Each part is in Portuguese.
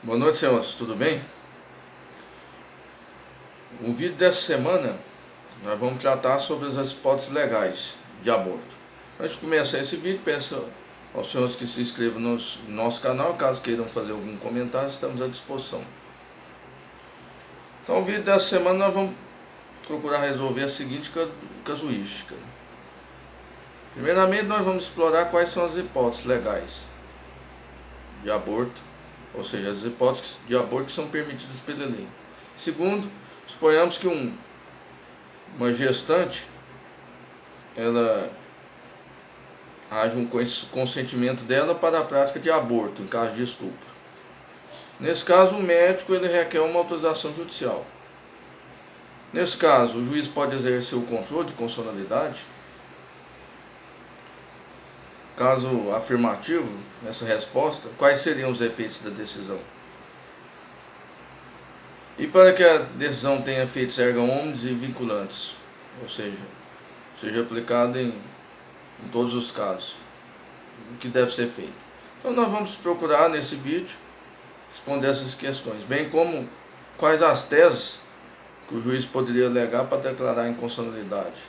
Boa noite, senhores, tudo bem? O vídeo dessa semana nós vamos tratar sobre as hipóteses legais de aborto. Antes de começar esse vídeo, peço aos senhores que se inscrevam no nosso canal, caso queiram fazer algum comentário, estamos à disposição. Então, o vídeo dessa semana nós vamos procurar resolver a seguinte casuística. Primeiramente, nós vamos explorar quais são as hipóteses legais de aborto, ou seja, as hipóteses de aborto que são permitidas pela lei. Segundo, suponhamos que uma gestante ela haja um consentimento dela para a prática de aborto em caso de estupro. Nesse caso, o médico ele requer uma autorização judicial. Nesse caso, o juiz pode exercer o controle de constitucionalidade. Caso afirmativo, nessa resposta, quais seriam os efeitos da decisão? E para que a decisão tenha efeitos erga omnes e vinculantes, ou seja aplicada em todos os casos, o que deve ser feito? Então nós vamos procurar nesse vídeo responder essas questões, bem como quais as teses que o juiz poderia alegar para declarar a inconstitucionalidade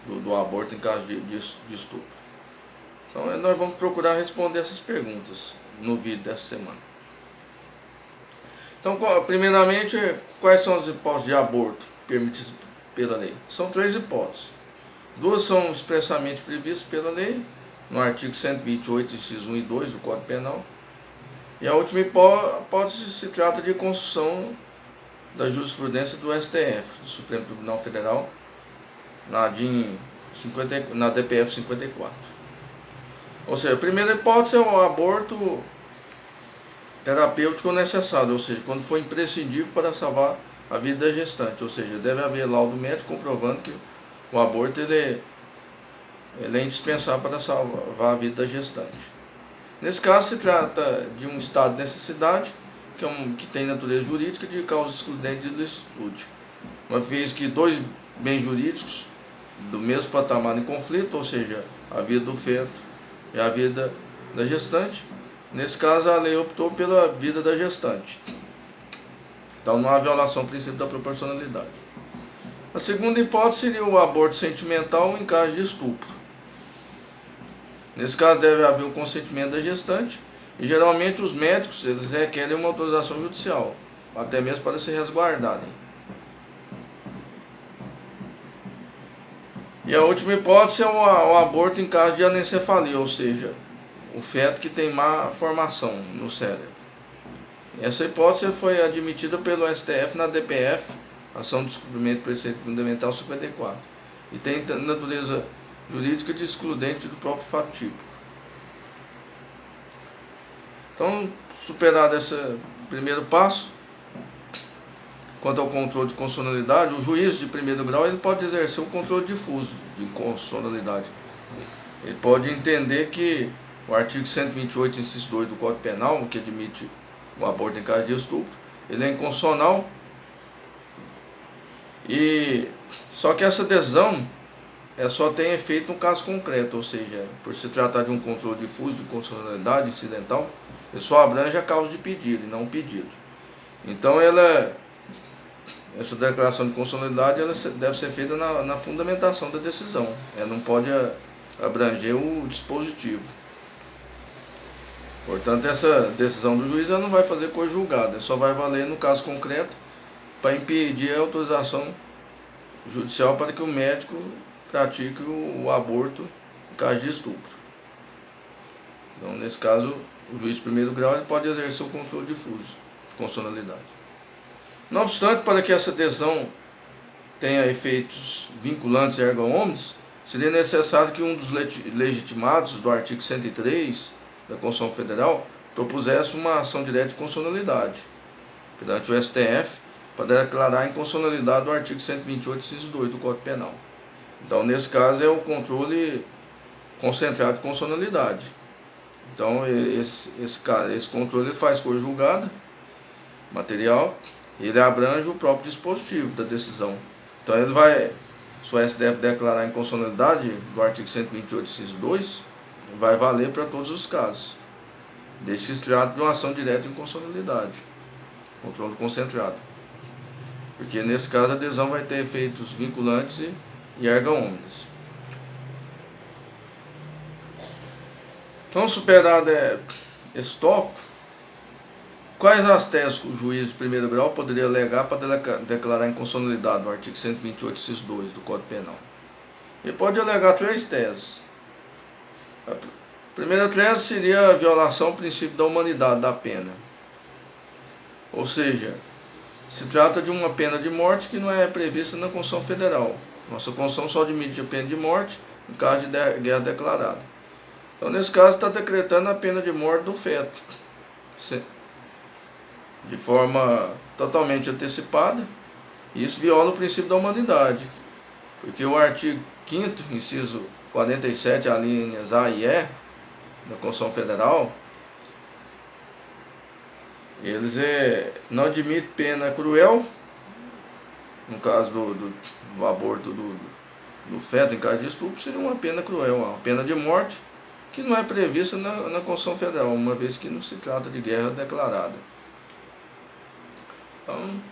do aborto em caso de estupro. Então nós vamos procurar responder essas perguntas no vídeo dessa semana. Então, primeiramente, quais são as hipóteses de aborto permitidas pela lei? São três hipóteses. Duas são expressamente previstas pela lei, no artigo 128, incisos 1 e 2 do Código Penal. E a última hipótese se trata de construção da jurisprudência do STF, do Supremo Tribunal Federal, na DPF 54. Ou seja, a primeira hipótese é o aborto terapêutico necessário, ou seja, quando for imprescindível para salvar a vida da gestante, ou seja, deve haver laudo médico comprovando que o aborto ele é indispensável para salvar a vida da gestante. Nesse caso, se trata de um estado de necessidade que tem natureza jurídica de causa excludente de licitude, uma vez que dois bens jurídicos do mesmo patamar em conflito, ou seja, a vida do feto e a vida da gestante. Nesse caso, a lei optou pela vida da gestante. Então, não há violação do princípio da proporcionalidade. A segunda hipótese seria o aborto sentimental em caso de estupro. Nesse caso, deve haver o consentimento da gestante e, geralmente, os médicos eles requerem uma autorização judicial, até mesmo para se resguardarem. E a última hipótese é o aborto em caso de anencefalia, ou seja, o feto que tem má formação no cérebro. Essa hipótese foi admitida pelo STF na DPF, Ação de Descumprimento do Preceito Fundamental 54, e tem natureza jurídica de excludente do próprio fato típico. Então, superado esse primeiro passo, quanto ao controle de constitucionalidade, o juiz de primeiro grau ele pode exercer o controle difuso de constitucionalidade. Ele pode entender que o artigo 128, inciso 2 do Código Penal, que admite o aborto em caso de estupro, ele é inconstitucional. Só que essa decisão só tem efeito no caso concreto, ou seja, por se tratar de um controle difuso de constitucionalidade incidental, ele só abrange a causa de pedido e não o pedido. Então essa declaração de constitucionalidade ela deve ser feita na fundamentação da decisão, ela não pode abranger o dispositivo. Portanto, essa decisão do juiz ela não vai fazer coisa julgada, só vai valer no caso concreto para impedir a autorização judicial para que o médico pratique o aborto em caso de estupro. Então, nesse caso, o juiz de primeiro grau ele pode exercer o controle difuso de constitucionalidade. Não obstante, para que essa decisão tenha efeitos vinculantes erga omnes, seria necessário que um dos legitimados do artigo 103 da Constituição Federal propusesse uma ação direta de constitucionalidade perante o STF para declarar a inconstitucionalidade do artigo 128, inciso 2 do Código Penal. Então, nesse caso, é o controle concentrado de constitucionalidade. Então, esse controle faz coisa julgada, material, e ele abrange o próprio dispositivo da decisão. Então, se o STF declarar a inconstitucionalidade do artigo 128, inciso 2, vai valer para todos os casos. desde que se trate de uma ação direta de inconstitucionalidade, controle concentrado. Porque nesse caso a adesão vai ter efeitos vinculantes e erga omnes. Então, superado esse tópico, quais as teses que o juiz de primeiro grau poderia alegar para declarar inconstitucionalidade no artigo 128, inciso 2 do Código Penal? Ele pode alegar 3 teses. A primeira tese seria a violação ao princípio da humanidade da pena. Ou seja, se trata de uma pena de morte que não é prevista na Constituição Federal. Nossa Constituição só admite a pena de morte em caso de guerra declarada. Então, nesse caso, está decretando a pena de morte do feto, de forma totalmente antecipada, e isso viola o princípio da humanidade, porque o artigo 5º, inciso 47, alíneas A e E, da Constituição Federal, eles não admitem pena cruel, no caso do aborto do feto, em caso de estupro, seria uma pena cruel, uma pena de morte, que não é prevista na Constituição Federal, uma vez que não se trata de guerra declarada. Então,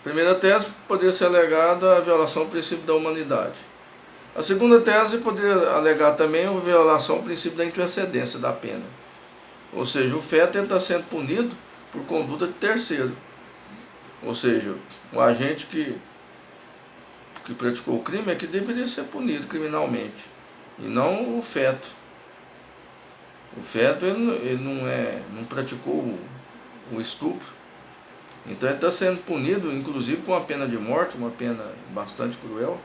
primeira tese poderia ser alegada a violação ao princípio da humanidade. A segunda tese poderia alegar também a violação ao princípio da intranscendência da pena. Ou seja, o feto está sendo punido por conduta de terceiro. Ou seja, o agente que praticou o crime é que deveria ser punido criminalmente, e não o feto. O feto ele não praticou o estupro. Então ele está sendo punido, inclusive com a pena de morte, uma pena bastante cruel,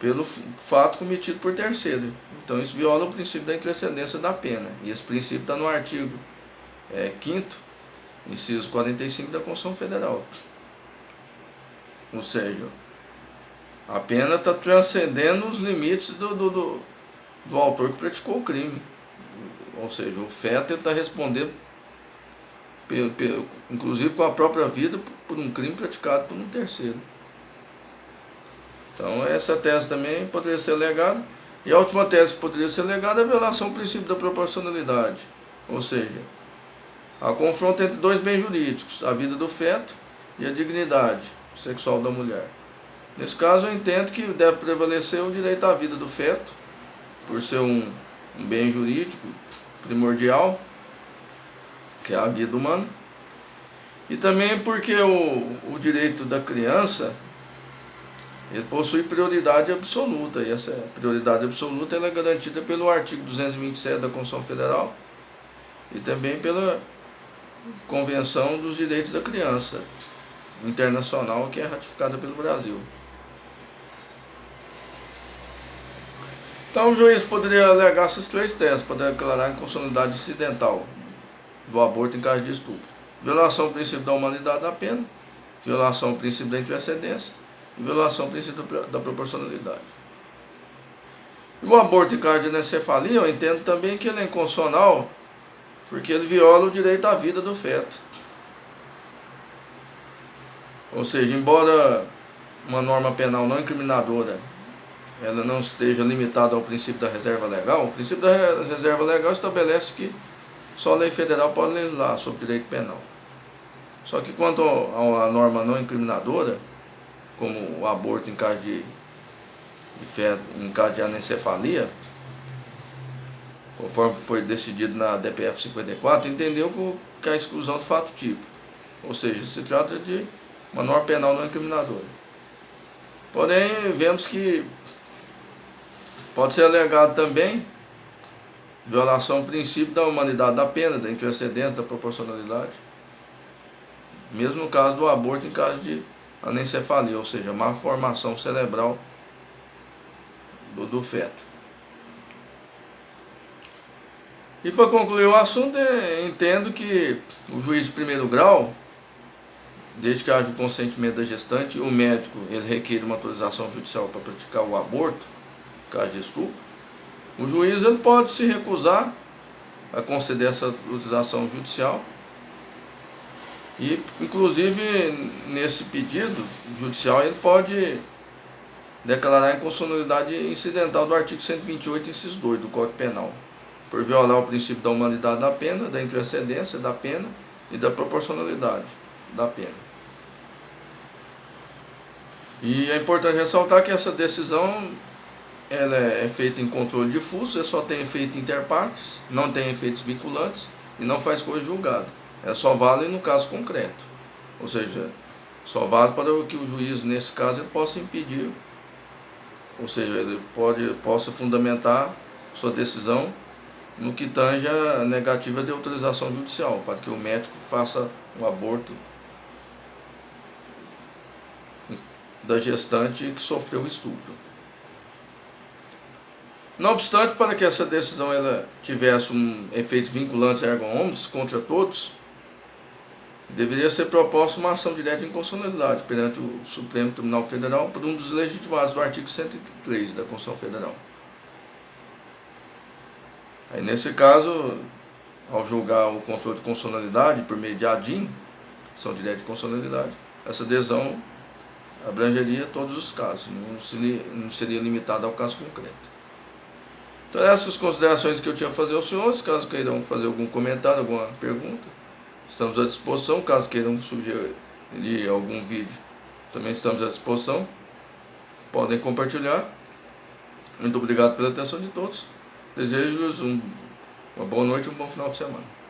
pelo fato cometido por terceiro. Então isso viola o princípio da intranscendência da pena. E esse princípio está no artigo 5º, inciso 45 da Constituição Federal. Ou seja, a pena está transcendendo os limites do autor que praticou o crime. Ou seja, o feto está respondendo, inclusive com a própria vida, por um crime praticado por um terceiro. Então essa tese também poderia ser alegada. E a última tese que poderia ser alegada é a violação do princípio da proporcionalidade. Ou seja, a confronto entre dois bens jurídicos, a vida do feto e a dignidade sexual da mulher. Nesse caso eu entendo que deve prevalecer o direito à vida do feto, por ser um bem jurídico primordial, que é a vida humana, e também porque o direito da criança ele possui prioridade absoluta, e essa prioridade absoluta ela é garantida pelo artigo 227 da Constituição Federal e também pela Convenção dos Direitos da Criança Internacional, que é ratificada pelo Brasil. Então o juiz poderia alegar essas 3 teses para declarar a inconstitucionalidade incidental do aborto em caso de estupro: violação ao princípio da humanidade da pena, violação ao princípio da intranscendência e violação ao princípio da proporcionalidade. E o aborto em caso de anencefalia, eu entendo também que ele é inconstitucional porque ele viola o direito à vida do feto. Ou seja, embora uma norma penal não incriminadora ela não esteja limitada ao princípio da reserva legal, o princípio da reserva legal estabelece que só a lei federal pode legislar sobre direito penal. Só que quanto à norma não incriminadora, como o aborto em caso de em caso de anencefalia, conforme foi decidido na DPF 54, entendeu que a exclusão de fato típico, ou seja, se trata de uma norma penal não incriminadora. Porém, vemos que pode ser alegado também violação ao princípio da humanidade da pena, da intranscendência, da proporcionalidade, mesmo no caso do aborto em caso de anencefalia, ou seja, má formação cerebral do feto. E para concluir o assunto, entendo que o juiz de primeiro grau, desde que haja o consentimento da gestante, o médico ele requer uma autorização judicial para praticar o aborto, em caso de estupro, o juiz ele pode se recusar a conceder essa autorização judicial e, inclusive, nesse pedido judicial ele pode declarar a inconstitucionalidade incidental do artigo 128, inciso 2 do Código Penal, por violar o princípio da humanidade da pena, da intercedência da pena e da proporcionalidade da pena. E é importante ressaltar que essa decisão ela é feita em controle difuso, só tem efeito inter partes, não tem efeitos vinculantes e não faz coisa julgada. É só vale no caso concreto. Ou seja, só vale para que o juiz, nesse caso, ele possa impedir, ou seja, ele possa fundamentar sua decisão no que tange a negativa de autorização judicial, para que o médico faça o aborto da gestante que sofreu o estupro. Não obstante, para que essa decisão ela tivesse um efeito vinculante erga omnes contra todos, deveria ser proposta uma ação direta de inconstitucionalidade perante o Supremo Tribunal Federal por um dos legitimados do artigo 103 da Constituição Federal. Aí, nesse caso, ao julgar o controle de constitucionalidade por meio de ADIM, ação direta de constitucionalidade, essa decisão abrangeria todos os casos, não seria limitada ao caso concreto. Então, essas considerações que eu tinha a fazer aos senhores. Caso queiram fazer algum comentário, alguma pergunta, estamos à disposição. Caso queiram sugerir algum vídeo, também estamos à disposição. Podem compartilhar. Muito obrigado pela atenção de todos. Desejo-lhes uma boa noite e um bom final de semana.